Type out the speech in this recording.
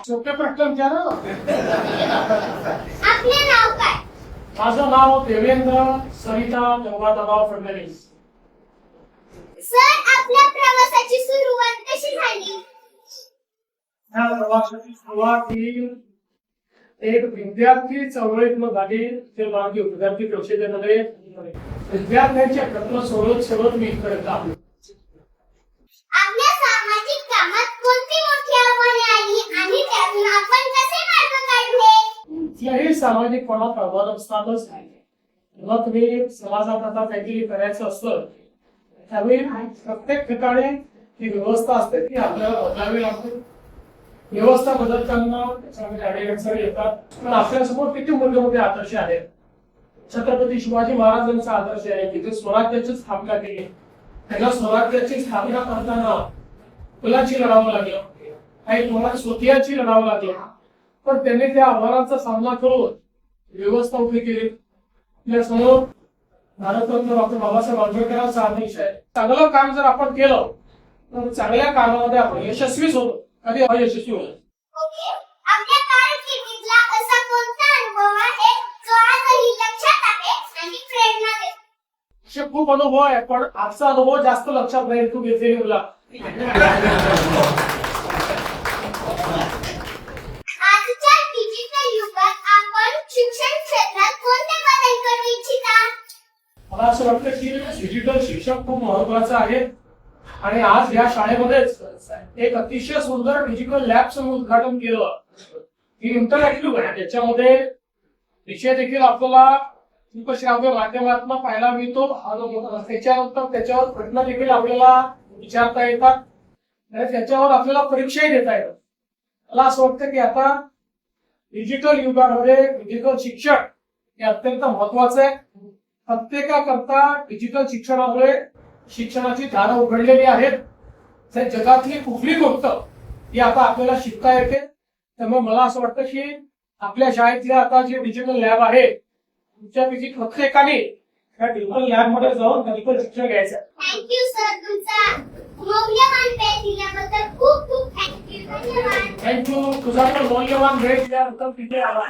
सोपे प्रश्न विचारा. आपले नाव काय? माझं नाव देवेंद्र सरिता गंगाधरराव फडणवीस. सर, आपल्या प्रवासाची सुरुवात कशी झाली? या प्रवासाची सुरुवात ही एक विद्यार्थी चळवळीतनं झाली. ते मागे विद्यार्थी परिषदेमध्ये विद्यार्थ्यांचे प्रश्न सोडवत मी इथपर्यंत आलो. आपल्या सामाजिक कामात कोणती मोठी आव्हाने आली आणि त्यातून आपण कसे मार्ग काढले? कुठल्याही सामाजिक कोणात आव्हान असतातच. जेव्हा तुम्ही समाजात आता काहीतरी करायचं असतं त्यावेळी प्रत्येक ठिकाणी ही व्यवस्था असते ती आपल्याला बदलावी लागते. व्यवस्था बदलताना त्याच्यामध्ये अडचणी येतात. पण आपल्यासमोर किती मूल्यमध्ये आदर्श आहेत. छत्रपती शिवाजी महाराजांचा आदर्श आहे की ते स्वराज्याची स्थापना केली. त्यांना स्वराज्याची स्थापना करताना फुलाची लढावं लागलं, काही तुम्हाला स्वकीयाची लढावं लागलं. पण त्यांनी त्या आव्हानांचा सामना करून व्यवस्था उभी केली. आपल्या समोर भारतरत्न डॉक्टर बाबासाहेब आंबेडकरांचा आदेश आहे. चांगलं काम जर आपण केलं तर चांगल्या कामामध्ये आपण यशस्वीच होतो, कधी अयशस्वी होतो. ओके. आपल्या कारकिर्दीतला असा कोणता अनुभव आहे जो आजही लक्षात आहे आणि प्रेरणा देतो? असे खूप अनुभव आहे पण आजचा अनुभव जास्त लक्षात राहील. तू घेतलेली तुला आजच्या डिजिटल युगात आपण शिक्षण क्षेत्रात कोणते बदल करू इच्छिता? मला असं वाटतं की डिजिटल शिक्षण खूप महत्वाचं आहे. आणि आज या शाळेमध्येच एक अतिशय सुंदर डिजिटल लॅबचं उद्घाटन केलं. ही इंटरॅक्टिव्ह आहे. त्याच्यामध्ये विषय देखील आपल्याला श्राव्य माध्यमातून पाहायला मिळतो. त्याच्यानंतर त्याच्यावर प्रश्न देखील आपल्याला विचारता येतात आणि त्याच्यावर आपल्याला परीक्षाही देता येतात. मला असं वाटतं की आता डिजिटल युगामध्ये डिजिटल शिक्षण हे अत्यंत महत्वाचं आहे. प्रत्येकाकरता डिजिटल शिक्षणामुळे शिक्षणाची दारं उघडलेली आहेत. जगातली कुठली गोष्ट ही आता आपल्याला शिकता येते. त्यामुळे मला असं वाटतं की आपल्या शाळेतल्या आता जे डिजिटल लॅब आहे तुमच्यापैकी प्रत्येकाने त्या डिजिटल लॅब मध्ये जाऊन डिजिटल शिक्षण घ्यायचं. थँक्यू सर, तुमचा मौल्यवान वेळ दिल्याबद्दल खूप खूप थँक्यू. धन्यवाद. थँक्यू. तुझा पण मौल्यवान वेळ दिल्यानंतर तिथे आला.